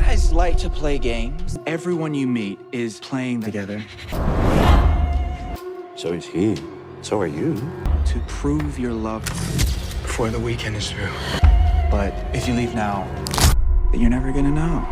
guys like to play games? Everyone you meet is playing together So is he. So are you. to prove your love. Before the weekend is through. But if you leave now, then you're never gonna know.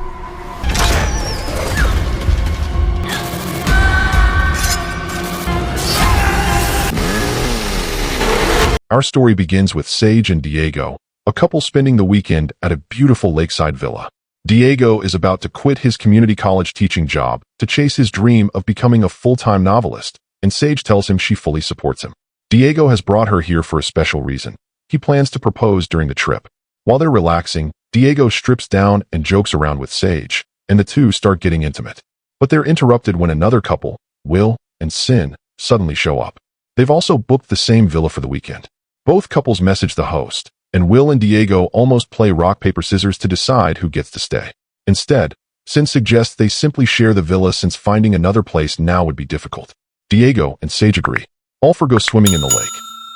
Our story begins with Sage and Diego, a couple spending the weekend at a beautiful lakeside villa. Diego is about to quit his community college teaching job to chase his dream of becoming a full-time novelist, and Sage tells him she fully supports him. Diego has brought her here for a special reason. He plans to propose during the trip. While they're relaxing, Diego strips down and jokes around with Sage, and the two start getting intimate. But they're interrupted when another couple, Will and Sin, suddenly show up. They've also booked the same villa for the weekend. Both couples message the host, and Will and Diego almost play rock, paper, scissors to decide who gets to stay. Instead, Sin suggests they simply share the villa since finding another place now would be difficult. Diego and Sage agree. All four go swimming in the lake.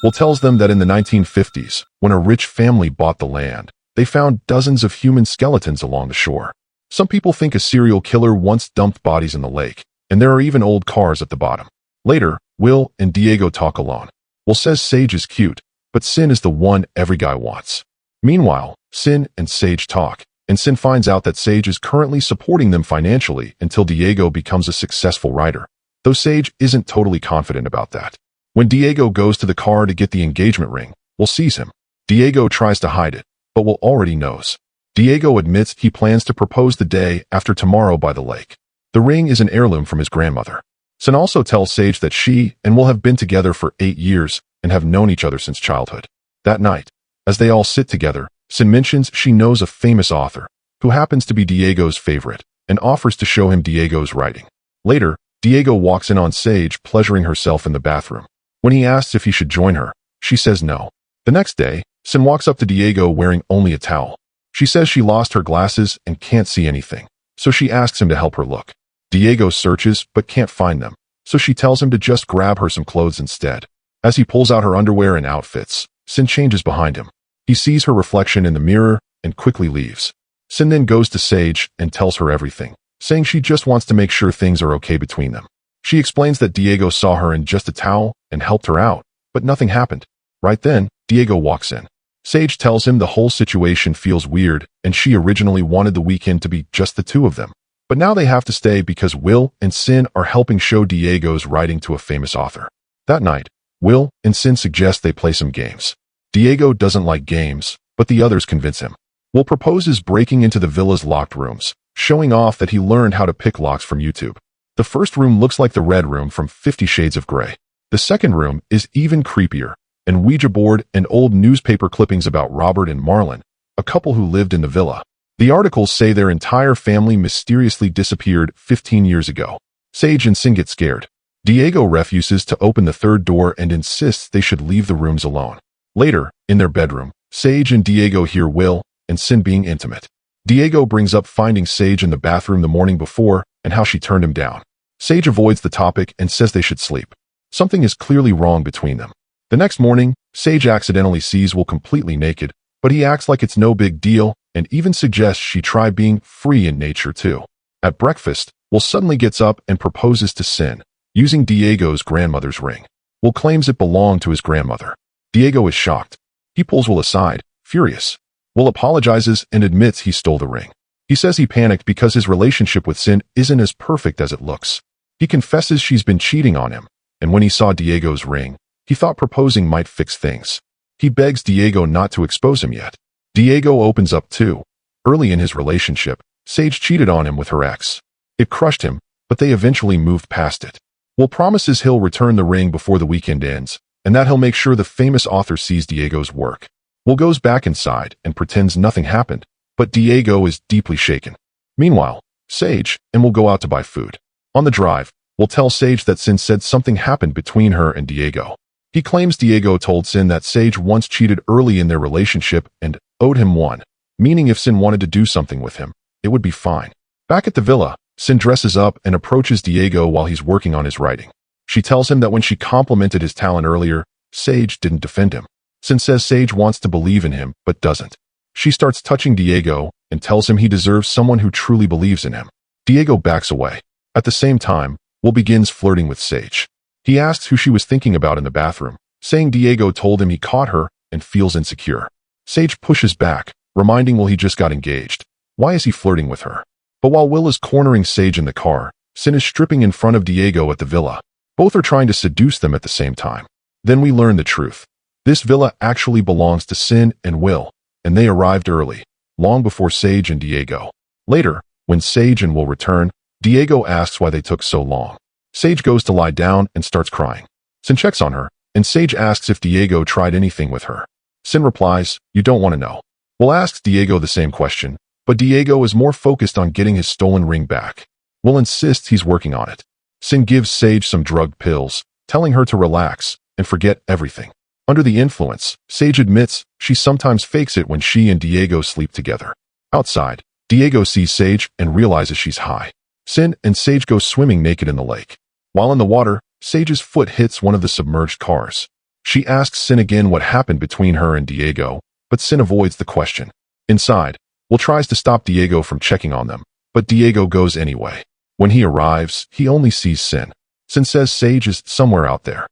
Will tells them that in the 1950s, when a rich family bought the land, they found dozens of human skeletons along the shore. Some people think a serial killer once dumped bodies in the lake, and there are even old cars at the bottom. Later, Will and Diego talk alone. Will says Sage is cute, but Sin is the one every guy wants. Meanwhile, Sin and Sage talk, and Sin finds out that Sage is currently supporting them financially until Diego becomes a successful writer, though Sage isn't totally confident about that. When Diego goes to the car to get the engagement ring, Will sees him. Diego tries to hide it, but Will already knows. Diego admits he plans to propose the day after tomorrow by the lake. The ring is an heirloom from his grandmother. Sin also tells Sage that she and Will have been together for 8 years and have known each other since childhood. That night, as they all sit together, Sin mentions she knows a famous author, who happens to be Diego's favorite, and offers to show him Diego's writing. Later, Diego walks in on Sage pleasuring herself in the bathroom. When he asks if he should join her, she says no. The next day, Sin walks up to Diego wearing only a towel. She says she lost her glasses and can't see anything, so she asks him to help her look. Diego searches but can't find them, so she tells him to just grab her some clothes instead. As he pulls out her underwear and outfits, Sin changes behind him. He sees her reflection in the mirror and quickly leaves. Sin then goes to Sage and tells her everything, saying she just wants to make sure things are okay between them. She explains that Diego saw her in just a towel and helped her out, but nothing happened. Right then, Diego walks in. Sage tells him the whole situation feels weird and she originally wanted the weekend to be just the two of them. But now they have to stay because Will and Sin are helping show Diego's writing to a famous author. That night, Will and Sin suggest they play some games. Diego doesn't like games, but the others convince him. Will proposes breaking into the villa's locked rooms, showing off that he learned how to pick locks from YouTube. The first room looks like the red room from 50 Shades of Grey. The second room is even creepier, and Ouija board and old newspaper clippings about Robert and Marlon, a couple who lived in the villa. The articles say their entire family mysteriously disappeared 15 years ago. Sage and Sin get scared. Diego refuses to open the third door and insists they should leave the rooms alone. Later, in their bedroom, Sage and Diego hear Will and Sin being intimate. Diego brings up finding Sage in the bathroom the morning before and how she turned him down. Sage avoids the topic and says they should sleep. Something is clearly wrong between them. The next morning, Sage accidentally sees Will completely naked, but he acts like it's no big deal and even suggests she try being free in nature too. At breakfast, Will suddenly gets up and proposes to Sin, using Diego's grandmother's ring. Will claims it belonged to his grandmother. Diego is shocked. He pulls Will aside, furious. Will apologizes and admits he stole the ring. He says he panicked because his relationship with Sin isn't as perfect as it looks. He confesses she's been cheating on him, and when he saw Diego's ring, he thought proposing might fix things. He begs Diego not to expose him yet. Diego opens up too. Early in his relationship, Sage cheated on him with her ex. It crushed him, but they eventually moved past it. Will promises he'll return the ring before the weekend ends, and that he'll make sure the famous author sees Diego's work. Will goes back inside and pretends nothing happened, but Diego is deeply shaken. Meanwhile, Sage and Will go out to buy food. On the drive, Will tell Sage that Sin said something happened between her and Diego. He claims Diego told Sin that Sage once cheated early in their relationship and owed him one, meaning if Sin wanted to do something with him, it would be fine. Back at the villa, Sin dresses up and approaches Diego while he's working on his writing. She tells him that when she complimented his talent earlier, Sage didn't defend him. Sin says Sage wants to believe in him, but doesn't. She starts touching Diego and tells him he deserves someone who truly believes in him. Diego backs away. At the same time, Will begins flirting with Sage. He asks who she was thinking about in the bathroom, saying Diego told him he caught her and feels insecure. Sage pushes back, reminding Will he just got engaged. Why is he flirting with her? But while Will is cornering Sage in the car, Sin is stripping in front of Diego at the villa. Both are trying to seduce them at the same time. Then we learn the truth. This villa actually belongs to Sin and Will, and they arrived early, long before Sage and Diego. Later, when Sage and Will return, Diego asks why they took so long. Sage goes to lie down and starts crying. Sin checks on her, and Sage asks if Diego tried anything with her. Sin replies, "You don't want to know." Will asks Diego the same question, but Diego is more focused on getting his stolen ring back. Will insists he's working on it. Sin gives Sage some drugged pills, telling her to relax and forget everything. Under the influence, Sage admits she sometimes fakes it when she and Diego sleep together. Outside, Diego sees Sage and realizes she's high. Sin and Sage go swimming naked in the lake. While in the water, Sage's foot hits one of the submerged cars. She asks Sin again what happened between her and Diego, but Sin avoids the question. Inside, Will tries to stop Diego from checking on them, but Diego goes anyway. When he arrives, he only sees Sin. Sin says Sage is somewhere out there.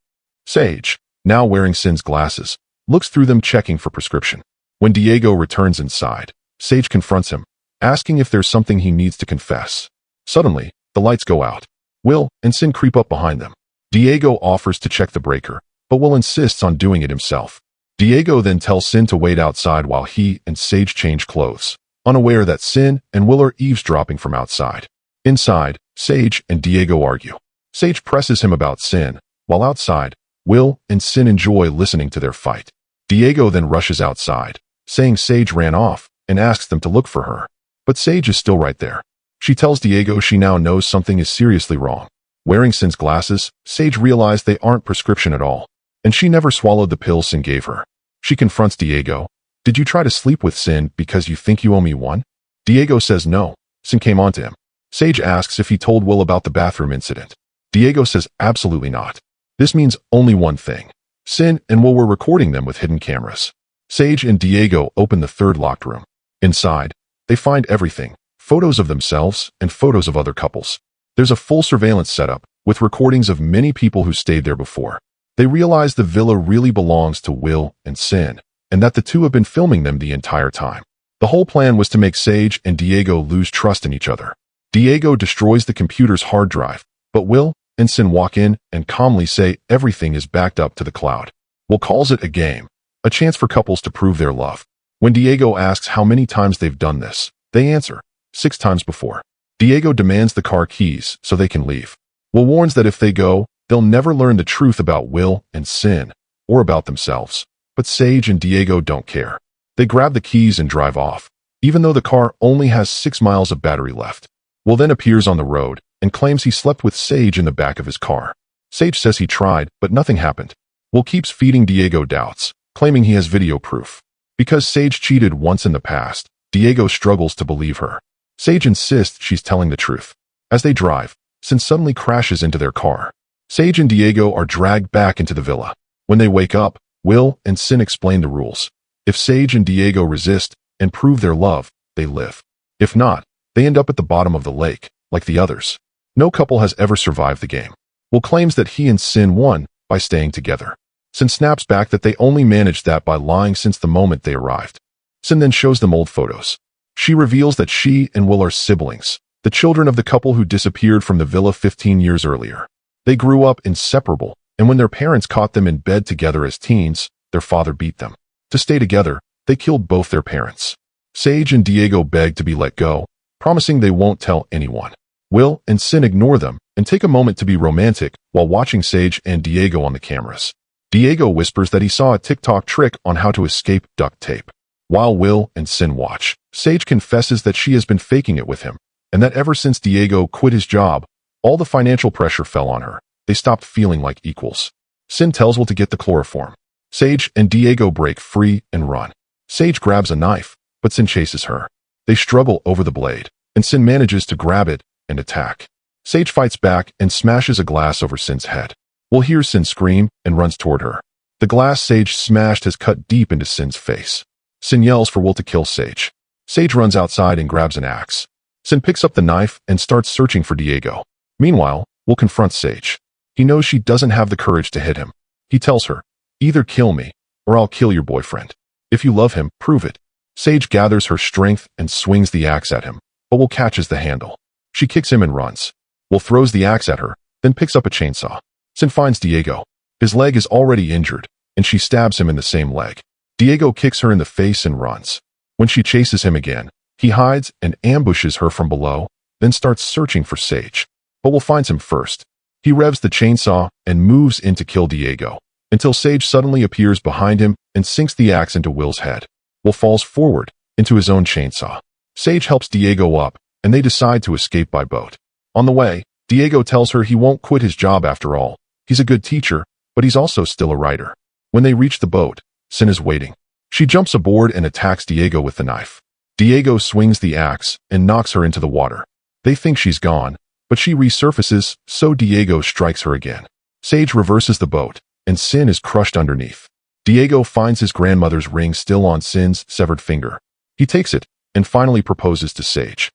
Sage, now wearing Sin's glasses, looks through them checking for prescription. When Diego returns inside, Sage confronts him, asking if there's something he needs to confess. Suddenly, the lights go out. Will and Sin creep up behind them. Diego offers to check the breaker, but Will insists on doing it himself. Diego then tells Sin to wait outside while he and Sage change clothes, unaware that Sin and Will are eavesdropping from outside. Inside, Sage and Diego argue. Sage presses him about Sin, while outside, Will and Sin enjoy listening to their fight. Diego then rushes outside, saying Sage ran off, and asks them to look for her. But Sage is still right there. She tells Diego she now knows something is seriously wrong. Wearing Sin's glasses, Sage realized they aren't prescription at all, and she never swallowed the pills Sin gave her. She confronts Diego. "Did you try to sleep with Sin because you think you owe me one?" Diego says no. Sin came on to him. Sage asks if he told Will about the bathroom incident. Diego says absolutely not. This means only one thing. Sin and Will were recording them with hidden cameras. Sage and Diego open the third locked room. Inside, they find everything, photos of themselves and photos of other couples. There's a full surveillance setup, with recordings of many people who stayed there before. They realize the villa really belongs to Will and Sin, and that the two have been filming them the entire time. The whole plan was to make Sage and Diego lose trust in each other. Diego destroys the computer's hard drive, but Will and Sin walk in and calmly say everything is backed up to the cloud. Will calls it a game, a chance for couples to prove their love. When Diego asks how many times they've done this, they answer, 6 times before. Diego demands the car keys so they can leave. Will warns that if they go, they'll never learn the truth about Will and Sin, or about themselves. But Sage and Diego don't care. They grab the keys and drive off, even though the car only has 6 miles of battery left. Will then appears on the road and claims he slept with Sage in the back of his car. Sage says he tried, but nothing happened. Will keeps feeding Diego doubts, claiming he has video proof. Because Sage cheated once in the past, Diego struggles to believe her. Sage insists she's telling the truth. As they drive, Sin suddenly crashes into their car. Sage and Diego are dragged back into the villa. When they wake up, Will and Sin explain the rules. If Sage and Diego resist and prove their love, they live. If not, they end up at the bottom of the lake, like the others. No couple has ever survived the game. Will claims that he and Sin won by staying together. Sin snaps back that they only managed that by lying since the moment they arrived. Sin then shows them old photos. She reveals that she and Will are siblings, the children of the couple who disappeared from the villa 15 years earlier. They grew up inseparable, and when their parents caught them in bed together as teens, their father beat them. To stay together, they killed both their parents. Sage and Diego beg to be let go, promising they won't tell anyone. Will and Sin ignore them and take a moment to be romantic while watching Sage and Diego on the cameras. Diego whispers that he saw a TikTok trick on how to escape duct tape. While Will and Sin watch, Sage confesses that she has been faking it with him, and that ever since Diego quit his job, all the financial pressure fell on her. They stopped feeling like equals. Sin tells Will to get the chloroform. Sage and Diego break free and run. Sage grabs a knife, but Sin chases her. They struggle over the blade, and Sin manages to grab it and attack. Sage fights back and smashes a glass over Sin's head. Will hears Sin scream and runs toward her. The glass Sage smashed has cut deep into Sin's face. Sin yells for Will to kill Sage. Sage runs outside and grabs an axe. Sin picks up the knife and starts searching for Diego. Meanwhile, Will confronts Sage. He knows she doesn't have the courage to hit him. He tells her, "Either kill me, or I'll kill your boyfriend. If you love him, prove it." Sage gathers her strength and swings the axe at him, but Will catches the handle. She kicks him and runs. Will throws the axe at her, then picks up a chainsaw. Sin finds Diego. His leg is already injured, and she stabs him in the same leg. Diego kicks her in the face and runs. When she chases him again, he hides and ambushes her from below, then starts searching for Sage. But Will finds him first. He revs the chainsaw and moves in to kill Diego, until Sage suddenly appears behind him and sinks the axe into Will's head. Will falls forward into his own chainsaw. Sage helps Diego up, and they decide to escape by boat. On the way, Diego tells her he won't quit his job after all. He's a good teacher, but he's also still a writer. When they reach the boat, Sin is waiting. She jumps aboard and attacks Diego with the knife. Diego swings the axe and knocks her into the water. They think she's gone, but she resurfaces, so Diego strikes her again. Sage reverses the boat, and Sin is crushed underneath. Diego finds his grandmother's ring still on Sin's severed finger. He takes it and finally proposes to Sage.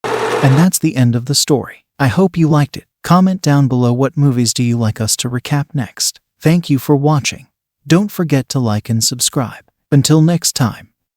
And that's the end of the story. I hope you liked it. Comment down below what movies do you like us to recap next. Thank you for watching. Don't forget to like and subscribe. Until next time.